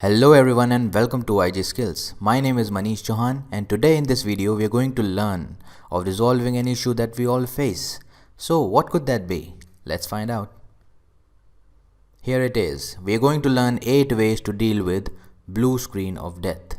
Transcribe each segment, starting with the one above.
Hello everyone and welcome to IG Skills. My name is Manish Chauhan and today in this video we are going to learn of resolving an issue that we all face. So what could that be? Let's find out. Here it is. We are going to learn 8 ways to deal with blue screen of death.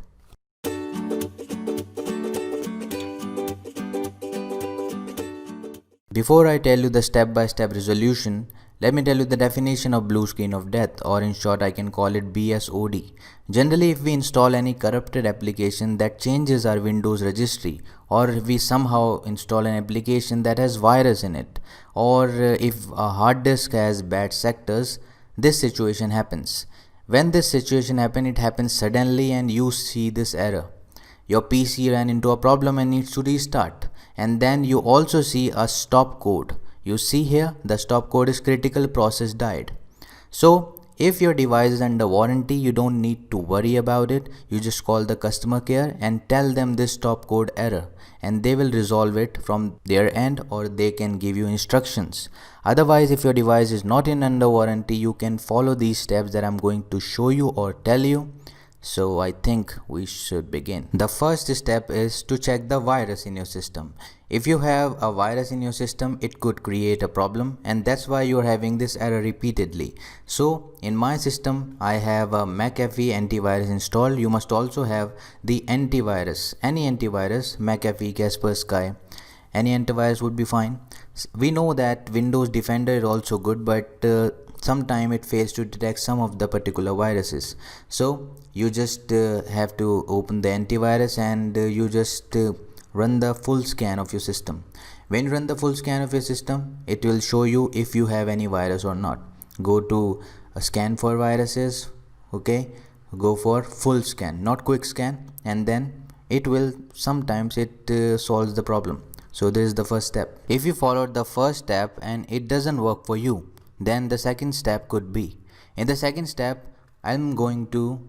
Before I tell you the step-by-step resolution, let me tell you the definition of blue screen of death, or in short I can call it BSOD. Generally, if we install any corrupted application that changes our Windows registry, or if we somehow install an application that has virus in it, or if a hard disk has bad sectors, this situation happens. When this situation happens, it happens suddenly and you see this error. Your PC ran into a problem and needs to restart. And then you also see a stop code. You see here the stop code is critical process died. So if your device is under warranty, you don't need to worry about it. You just call the customer care and tell them this stop code error and they will resolve it from their end, or they can give you instructions. Otherwise, if your device is not in under warranty, you can follow these steps that I'm going to show you or tell you. So I think we should begin. The first step is to check the virus in your system. If you have a virus in your system, it could create a problem, and that's why you're having this error repeatedly. So in my system, I have a McAfee antivirus installed. You must also have the antivirus. Any antivirus, McAfee, Kaspersky, any antivirus would be fine. We know that Windows Defender is also good, but sometime it fails to detect some of the particular viruses. So you just have to open the antivirus and you just run the full scan of your system. When you run the full scan of your system, it will show you if you have any virus or not. Go to scan for viruses. Okay, go for full scan, not quick scan, and then it will sometimes solves the problem. So this is the first step. If you followed the first step and it doesn't work for you, then the second step could be, in the second step I'm going to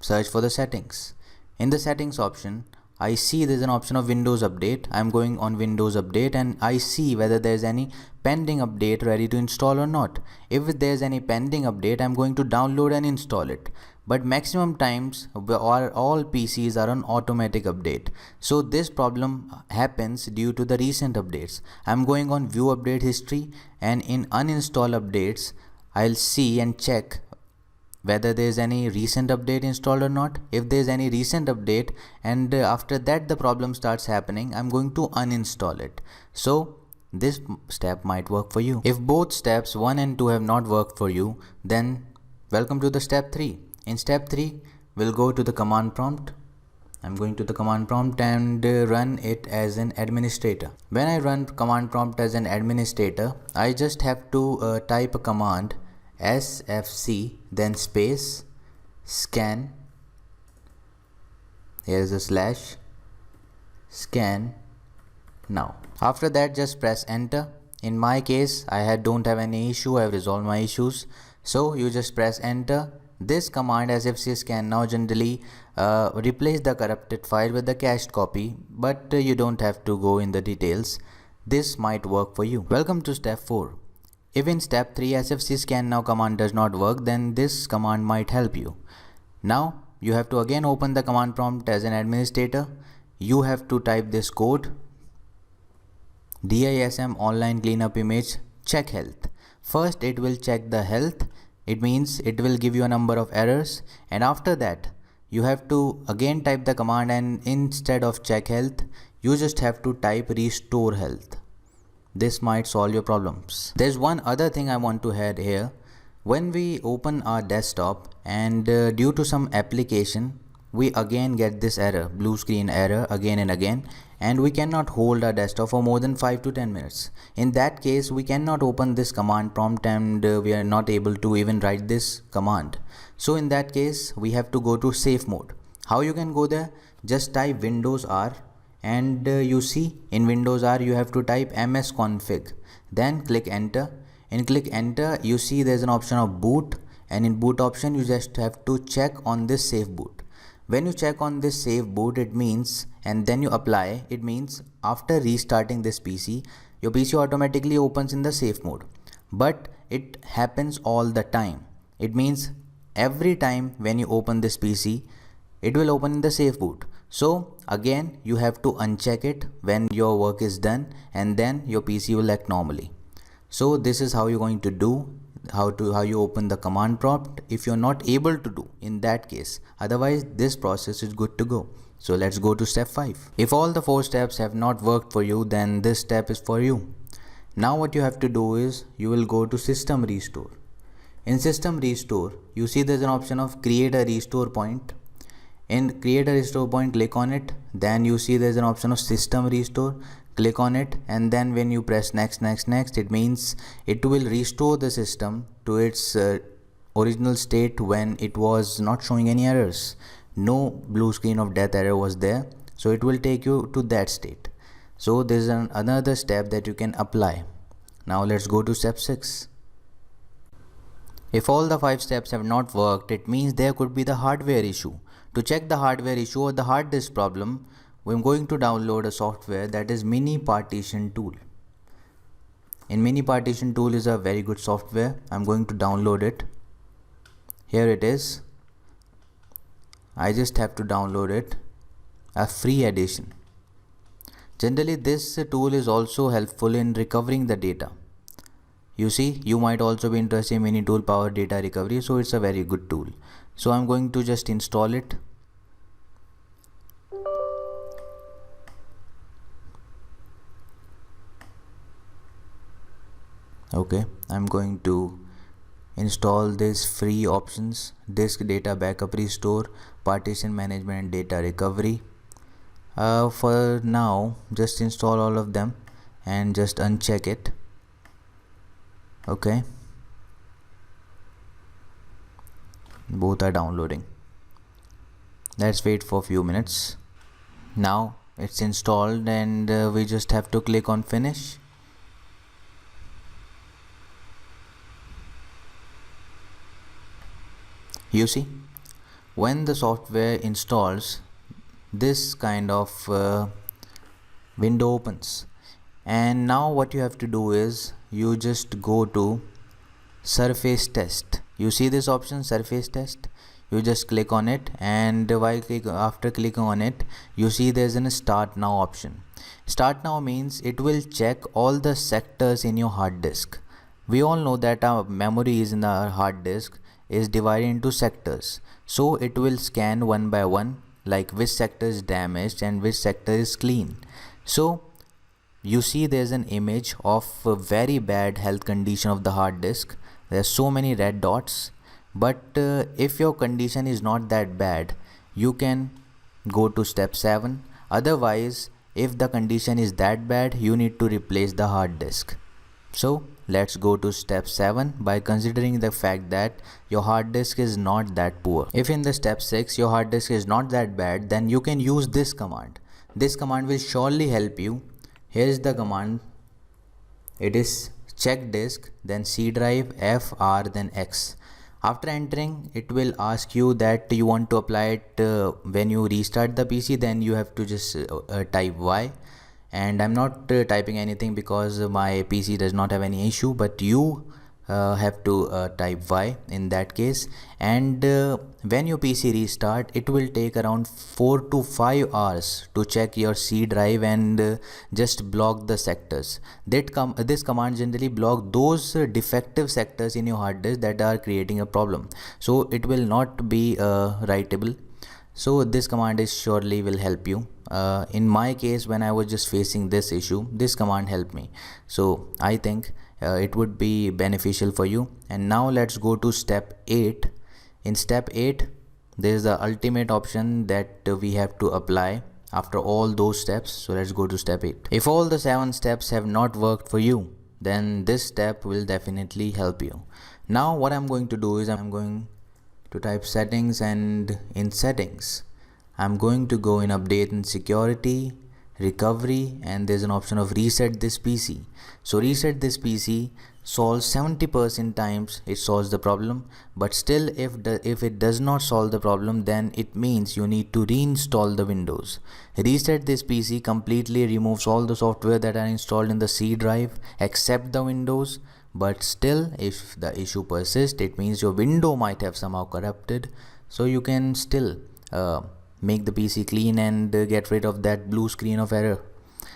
search for the settings. In the settings option, I see there's an option of Windows Update. I'm going on Windows Update and I see whether there's any pending update ready to install or not. If there's any pending update, I'm going to download and install it. But maximum times all PCs are on automatic update. So this problem happens due to the recent updates. I'm going on view update history, and in uninstall updates, I'll see and check whether there is any recent update installed or not. If there is any recent update and after that the problem starts happening, I'm going to uninstall it. So this step might work for you. If both steps 1 and 2 have not worked for you, then welcome to the step 3. In step 3, we'll go to the command prompt. I'm going to the command prompt and run it as an administrator. When I run command prompt as an administrator, I just have to type a command sfc, then space, scan, here's a slash, scan now. After that, just press enter. In my case, don't have any issue, I have resolved my issues. So you just press enter. This command sfc scan now generally replace the corrupted file with the cached copy, but you don't have to go in the details. This might work for you. Welcome to step 4. If in step 3 sfc scan now command does not work, then this command might help you. Now you have to again open the command prompt as an administrator. You have to type this code, DISM online cleanup image check health. First it will check the health. It means it will give you a number of errors, and after that you have to again type the command, and instead of check health you just have to type restore health. This might solve your problems. There's one other thing I want to add here. When we open our desktop and due to some application, we again get this error, blue screen error again and again, and we cannot hold our desktop for more than 5 to 10 minutes. In that case, we cannot open this command prompt and we are not able to even write this command. So in that case, we have to go to safe mode. How you can go there? Just type Windows R, and you see in Windows R you have to type msconfig, then click enter. In click enter, you see there's an option of boot, and in boot option you just have to check on this safe boot. When you check on this safe boot, it means, and then you apply, it means after restarting this PC, your PC automatically opens in the safe mode. But it happens all the time. It means every time when you open this PC, it will open in the safe boot. So again you have to uncheck it when your work is done, and then your PC will act normally. So this is how you're going to do, how you open the command prompt if you're not able to do in that case. Otherwise this process is good to go. So let's go to step 5. If all the 4 steps have not worked for you, then this step is for you. Now what you have to do is you will go to system restore. In system restore, you see there's an option of create a restore point. In create a restore point, click on it. Then you see there's an option of system restore. Click on it, and then when you press next, it means it will restore the system to its original state when it was not showing any errors. No blue screen of death error was there, so it will take you to that state. So there's another step that you can apply. Now let's go to step 6. If all the 5 steps have not worked, it means there could be the hardware issue. To check the hardware issue or the hard disk problem, we're going to download a software that is Mini Partition Tool. In Mini Partition Tool is a very good software. I'm going to download it. Here it is. I just have to download it, a free edition. Generally this tool is also helpful in recovering the data. You see, you might also be interested in Mini Tool Power Data Recovery, so it's a very good tool. So I'm going to just install it. Okay, I'm going to install these free options: disk data backup restore, partition management and data recovery. For now just install all of them and just uncheck it. Okay, both are downloading. Let's wait for a few minutes. Now it's installed, and we just have to click on finish. You see, when the software installs, this kind of window opens, and now what you have to do is you just go to surface test. You see this option, surface test. You just click on it, and after clicking on it, you see there's a start now option. Start now means it will check all the sectors in your hard disk. We all know that our memory is in our hard disk is divided into sectors, so it will scan one by one, like which sector is damaged and which sector is clean. So you see there's an image of a very bad health condition of the hard disk. There are so many red dots, but if your condition is not that bad, you can go to step 7. Otherwise, if the condition is that bad, you need to replace the hard disk. So let's go to step 7 by considering the fact that your hard disk is not that poor. If in the step 6 your hard disk is not that bad, then you can use this command. This command will surely help you. Here is the command. It is check disk, then C drive, F, R, then X. After entering, it will ask you that you want to apply it when you restart the PC, then you have to just type Y. And I'm not typing anything because my PC does not have any issue, but you have to type Y in that case. And when your PC restart, it will take around 4 to 5 hours to check your C drive and just block the sectors. This command generally block those defective sectors in your hard disk that are creating a problem, so it will not be writable. So this command is surely will help you. In my case, when I was just facing this issue, this command helped me. So I think it would be beneficial for you. And now let's go to step 8. In step 8, there is the ultimate option that we have to apply after all those steps. So let's go to step 8. If all the 7 steps have not worked for you, then this step will definitely help you. Now what I'm going to do is I'm going to type settings, and in settings I'm going to go in update and security, recovery, and there's an option of reset this PC. So reset this PC solves 70% times it solves the problem, but still if it does not solve the problem, then it means you need to reinstall the Windows. Reset this PC completely removes all the software that are installed in the C drive except the Windows, but still if the issue persists, it means your window might have somehow corrupted. So you can still make the PC clean and get rid of that blue screen of error.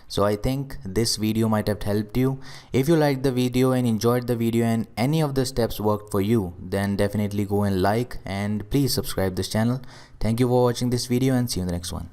So I think this video might have helped you. If you liked the video and enjoyed the video and any of the steps worked for you, then definitely go and like and please subscribe this channel. Thank you for watching this video and see you in the next one.